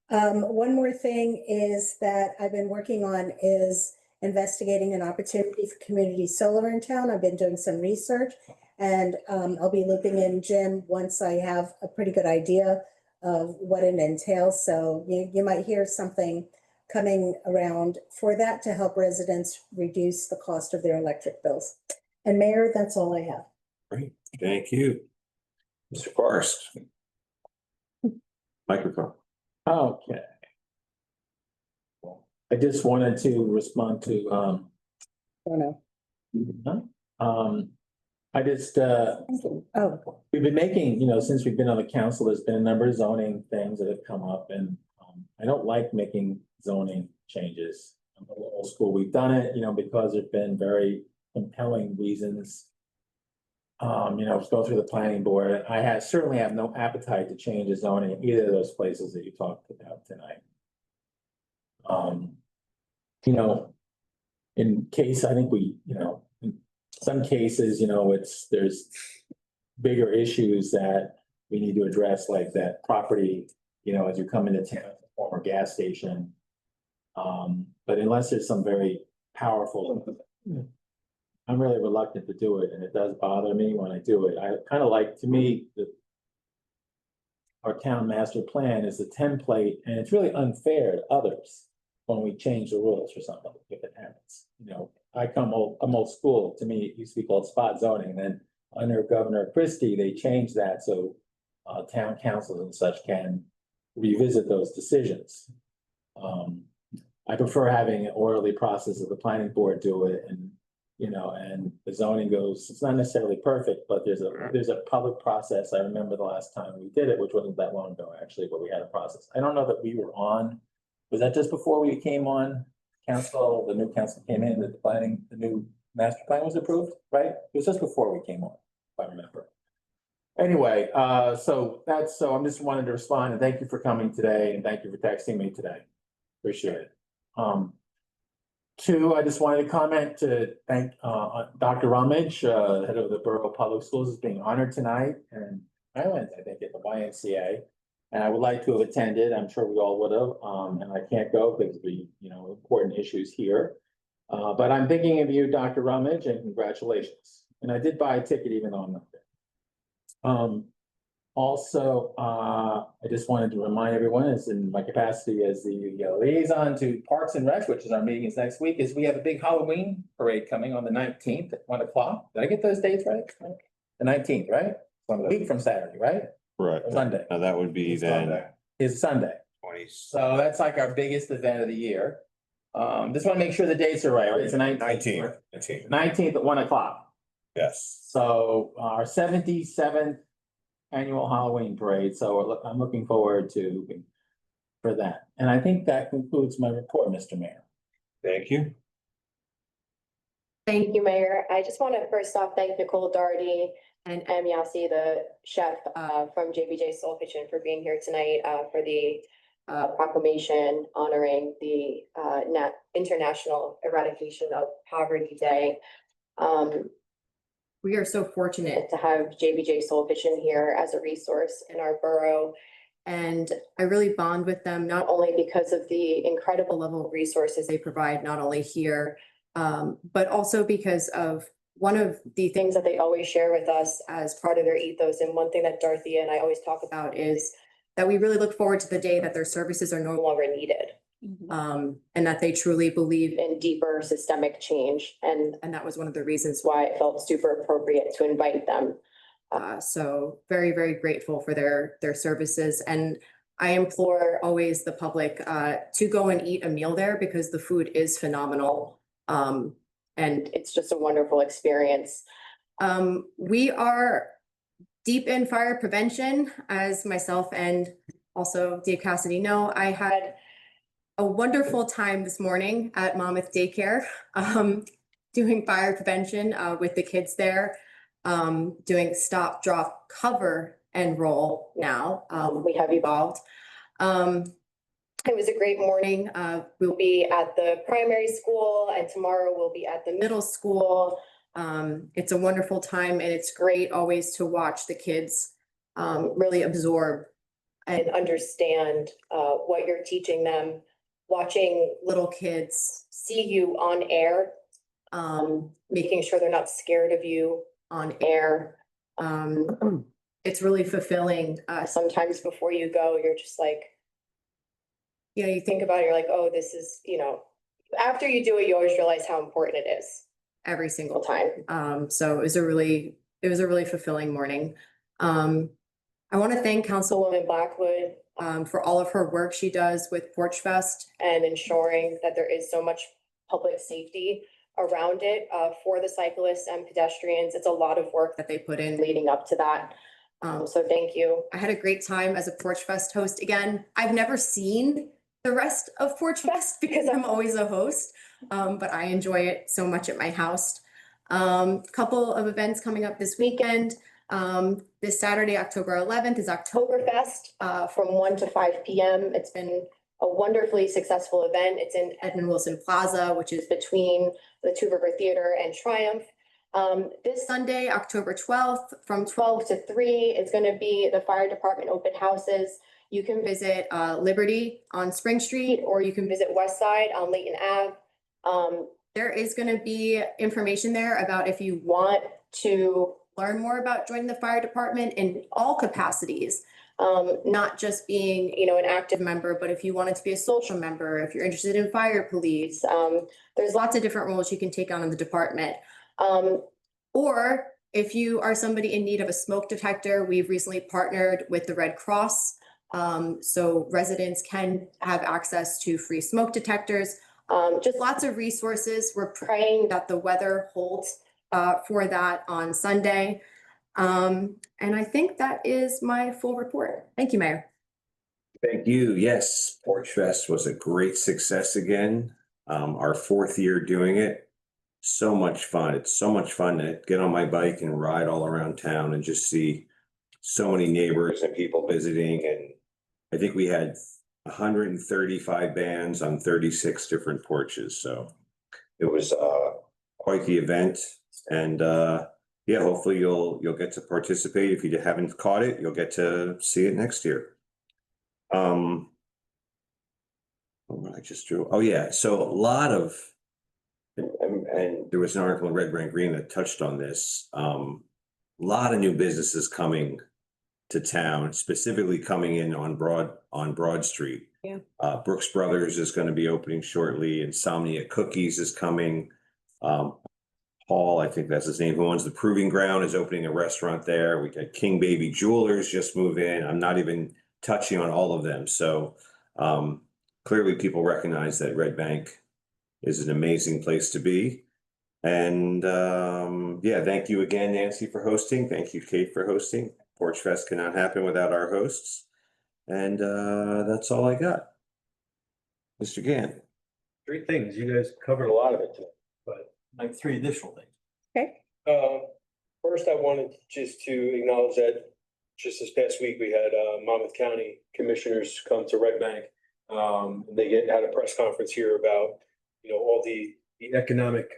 One more thing is that I've been working on is investigating an opportunity for community solar in town. I've been doing some research, and I'll be looping in Jim once I have a pretty good idea of what it entails. So you might hear something coming around for that to help residents reduce the cost of their electric bills. And Mayor, that's all I have. Great, thank you. Mr. Forrest. Microphone. Okay. I just wanted to respond to, Oh, no. I just, Oh, we've been making, since we've been on the council, there's been a number of zoning things that have come up, and I don't like making zoning changes. I'm a little old school. We've done it, because there've been very compelling reasons go through the planning board. Certainly have no appetite to change the zoning in either of those places that you talked about tonight. You know, in case, I think in some cases, there's bigger issues that we need to address, like that property, as you come into town, former gas station. But unless there's some very powerful, I'm really reluctant to do it, and it does bother me when I do it. I kind of like, to me, our town master plan is the template, and it's really unfair to others when we change the rules for something, if it happens. I'm old school. To me, it used to be called spot zoning. Then under Governor Christie, they changed that so town councils and such can revisit those decisions. I prefer having an orderly process of the planning board do it, and the zoning goes, it's not necessarily perfect, but there's a public process. I remember the last time we did it, which wasn't that long ago, actually, where we had a process. I don't know that we were on, was that just before we came on council, the new council came in, the new master plan was approved, right? It was just before we came on, if I remember. Anyway, so I'm just wanted to respond, and thank you for coming today, and thank you for texting me today. Appreciate it. Two, I just wanted to comment to thank Dr. Rummage, head of the Borough Public Schools, is being honored tonight, and I went, I think, at the YMCA, and I would like to have attended. I'm sure we all would have, and I can't go because of the important issues here. But I'm thinking of you, Dr. Rummage, and congratulations. And I did buy a ticket even though I'm not there. Also, I just wanted to remind everyone, as in my capacity as the liaison to Parks and Rec, which is our meetings next week, is we have a big Halloween parade coming on the 19th at 1 o'clock. Did I get those dates right? The 19th, right? One week from Saturday, right? Right. Sunday. Now that would be then Is Sunday. 20. So that's like our biggest event of the year. Just want to make sure the dates are right. It's the 19th. 19th at 1 o'clock. Yes. So our 77th annual Halloween parade. So I'm looking forward for that. And I think that concludes my report, Mr. Mayor. Thank you. Thank you, Mayor. I just want to first off thank Nicole Doherty and M. Yassi, the chef from JBJ Soul Kitchen, for being here tonight for the proclamation honoring the International Eradication of Poverty Day. We are so fortunate to have JBJ Soul Kitchen here as a resource in our borough. And I really bond with them, not only because of the incredible level of resources they provide, not only here, but also because of one of the things that they always share with us as part of their ethos. And one thing that Dorothy and I always talk about is that we really look forward to the day that their services are no longer needed. And that they truly believe in deeper systemic change. And that was one of the reasons why it felt super appropriate to invite them. So very, very grateful for their services. And I implore always the public to go and eat a meal there because the food is phenomenal. And it's just a wonderful experience. We are deep in fire prevention, as myself and also Dave Cassidy know. I had a wonderful time this morning at Monmouth Daycare, doing fire prevention with the kids there, doing stop, drop, cover, and roll now. We have evolved. It was a great morning. We'll be at the primary school, and tomorrow we'll be at the middle school. It's a wonderful time, and it's great always to watch the kids really absorb and understand what you're teaching them. Watching little kids see you on air, making sure they're not scared of you on air. It's really fulfilling. Sometimes before you go, you're just like, you think about it, you're like, oh, this is, after you do it, you always realize how important it is every single time. So it was a really fulfilling morning. I want to thank Councilwoman Blackwood for all of her work she does with Porch Fest and ensuring that there is so much public safety around it for the cyclists and pedestrians. It's a lot of work that they put in leading up to that. So thank you. I had a great time as a Porch Fest host again. I've never seen the rest of Porch Fest because I'm always a host, but I enjoy it so much at my house. Couple of events coming up this weekend. This Saturday, October 11th is Oktoberfest from 1 to 5 p.m. It's been a wonderfully successful event. It's in Edmund Wilson Plaza, which is between the Two River Theater and Triumph. This Sunday, October 12th, from 12 to 3, is going to be the fire department open houses. You can visit Liberty on Spring Street, or you can visit West Side on Layton Ave. There is going to be information there about if you want to learn more about joining the fire department in all capacities, not just being, an active member, but if you wanted to be a social member, if you're interested in fire police, there's lots of different roles you can take on in the department. Or if you are somebody in need of a smoke detector, we've recently partnered with the Red Cross. So residents can have access to free smoke detectors. Just lots of resources. We're praying that the weather holds for that on Sunday. And I think that is my full report. Thank you, Mayor. Thank you. Yes, Porch Fest was a great success again. Our 4th year doing it. So much fun. It's so much fun to get on my bike and ride all around town and just see so many neighbors and people visiting. And I think we had 135 bands on 36 different porches. So it was quite the event. And yeah, hopefully you'll get to participate. If you haven't caught it, you'll get to see it next year. What I just drew. Oh yeah, so a lot of, and there was an article in Red, Brand, Green that touched on this. A lot of new businesses coming to town, specifically coming in on Broad Street. Yeah. Brooks Brothers is going to be opening shortly. Insomnia Cookies is coming. Paul, I think that's his name, who owns the Proving Ground, is opening a restaurant there. We got King Baby Jewelers just move in. I'm not even touching on all of them. So clearly people recognize that Red Bank is an amazing place to be. And yeah, thank you again, Nancy, for hosting. Thank you, Kate, for hosting. Porch Fest cannot happen without our hosts. And that's all I got. Mr. Gann. 3 things. You guys covered a lot of it today, but like 3 additional things. Okay. First, I wanted just to acknowledge that just this past week, we had Monmouth County commissioners come to Red Bank. They had a press conference here about, all the economic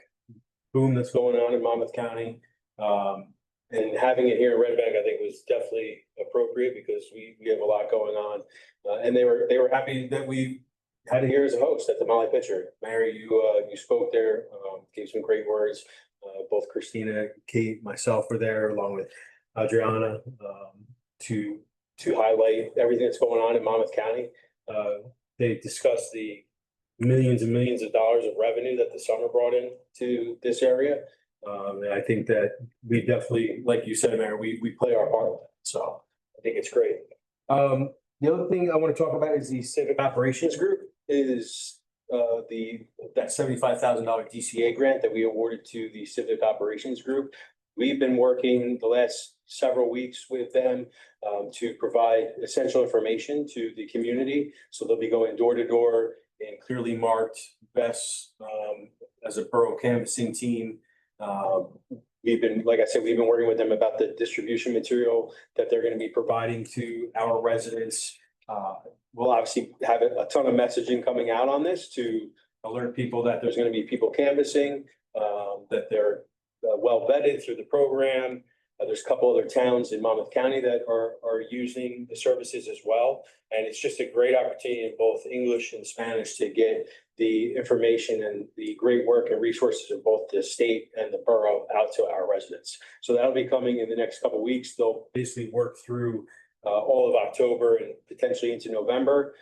boom that's going on in Monmouth County. And having it here in Red Bank, I think, was definitely appropriate because we have a lot going on. And they were happy that we had it here as a host at the Molly Pitcher. Mary, you spoke there, gave some great words. Both Christina, Kate, myself were there along with Adriana to highlight everything that's going on in Monmouth County. They discussed the millions and millions of dollars of revenue that the summer brought in to this area. And I think that we definitely, like you said, Mayor, we play our part. So I think it's great. The other thing I want to talk about is the Civic Operations Group is that $75,000 DCA grant that we awarded to the Civic Operations Group. We've been working the last several weeks with them to provide essential information to the community. So they'll be going door to door and clearly marked vests as a borough canvassing team. We've been, like I said, we've been working with them about the distribution material that they're going to be providing to our residents. We'll obviously have a ton of messaging coming out on this to alert people that there's going to be people canvassing, that they're well vetted through the program. There's a couple other towns in Monmouth County that are using the services as well. And it's just a great opportunity in both English and Spanish to get the information and the great work and resources of both the state and the borough out to our residents. So that'll be coming in the next couple of weeks. They'll basically work through all of October and potentially into November.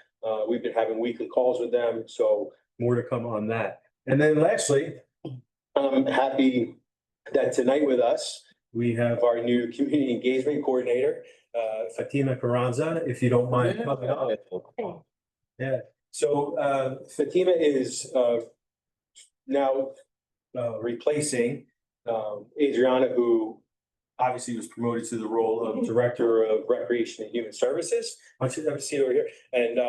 We've been having weekly calls with them, so more to come on that. And then lastly, I'm happy that tonight with us, we have our new community engagement coordinator, Fatima Carranza, if you don't mind coming up. Yeah, so Fatima is now replacing Adriana, who obviously was promoted to the role of Director of Recreation and Human Services. I want you to have a seat over here. And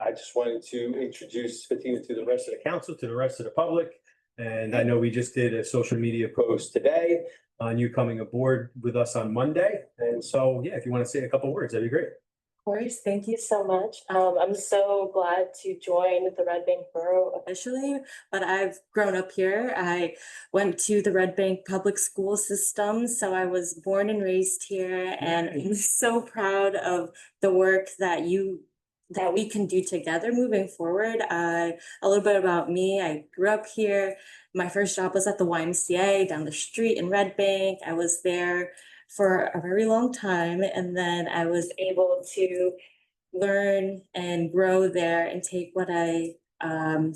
I just wanted to introduce Fatima to the rest of the council, to the rest of the public. And I know we just did a social media post today on you coming aboard with us on Monday. And so, yeah, if you want to say a couple words, that'd be great. Of course, thank you so much. I'm so glad to join the Red Bank Borough officially, but I've grown up here. I went to the Red Bank public school system, so I was born and raised here, and I'm so proud of the work that we can do together moving forward. A little bit about me, I grew up here. My first job was at the YMCA down the street in Red Bank. I was there for a very long time, and then I was able to learn and grow there and take what I learned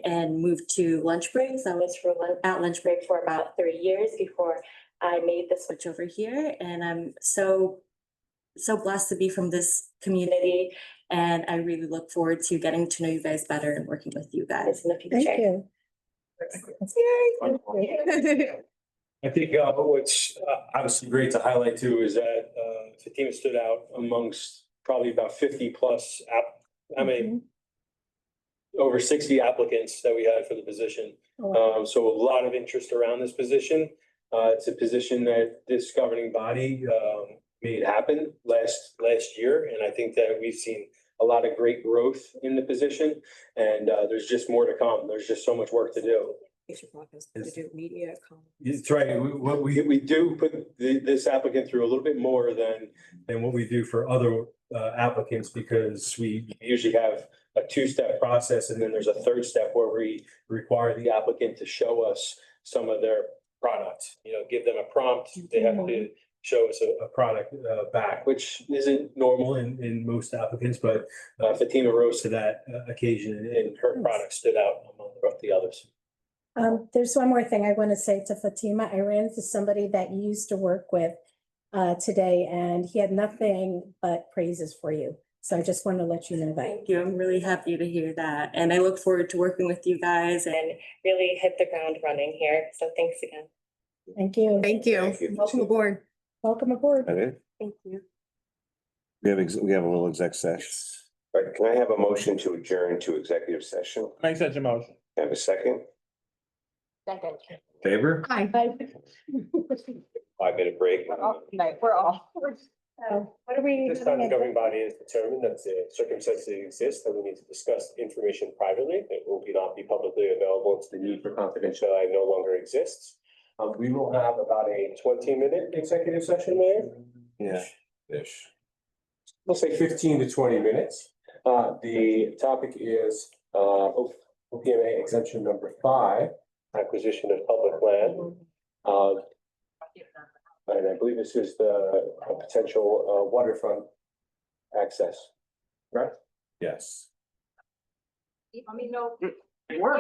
and moved to lunch breaks. I was at lunch break for about 3 years before I made the switch over here, and I'm so blessed to be from this community, and I really look forward to getting to know you guys better and working with you guys in the future. Thank you. I think what's obviously great to highlight too is that Fatima stood out amongst probably about 50 plus over 60 applicants that we had for the position. So a lot of interest around this position. It's a position that this governing body made happen last year, and I think that we've seen a lot of great growth in the position, and there's just more to come. There's just so much work to do. To do media. That's right. We do put this applicant through a little bit more than what we do for other applicants, because we usually have a two-step process, and then there's a third step where we require the applicant to show us some of their product. Give them a prompt. They have to show us a product back, which isn't normal in most applicants, but Fatima rose to that occasion, and her product stood out among the others. There's one more thing I want to say to Fatima. I ran into somebody that you used to work with today, and he had nothing but praises for you. So I just want to let you know that. Thank you. I'm really happy to hear that. And I look forward to working with you guys and really hit the ground running here. So thanks again. Thank you. Thank you. Welcome aboard. Welcome aboard. Thank you. We have a little exec session. All right, can I have a motion to adjourn to executive session? Make such a motion. Have a second? Second. Favor? Hi. 5-minute break. We're all. So what are we? This time, the governing body has determined that the circumstances exist and we need to discuss information privately. It will not be publicly available. The need for confidentiality no longer exists. We will have about a 20-minute executive session, Mayor. Yeah. Ish. We'll say 15 to 20 minutes. The topic is OPMA exemption number 5, acquisition of public land. And I believe this is the potential waterfront access, right? Yes. I mean, no. We're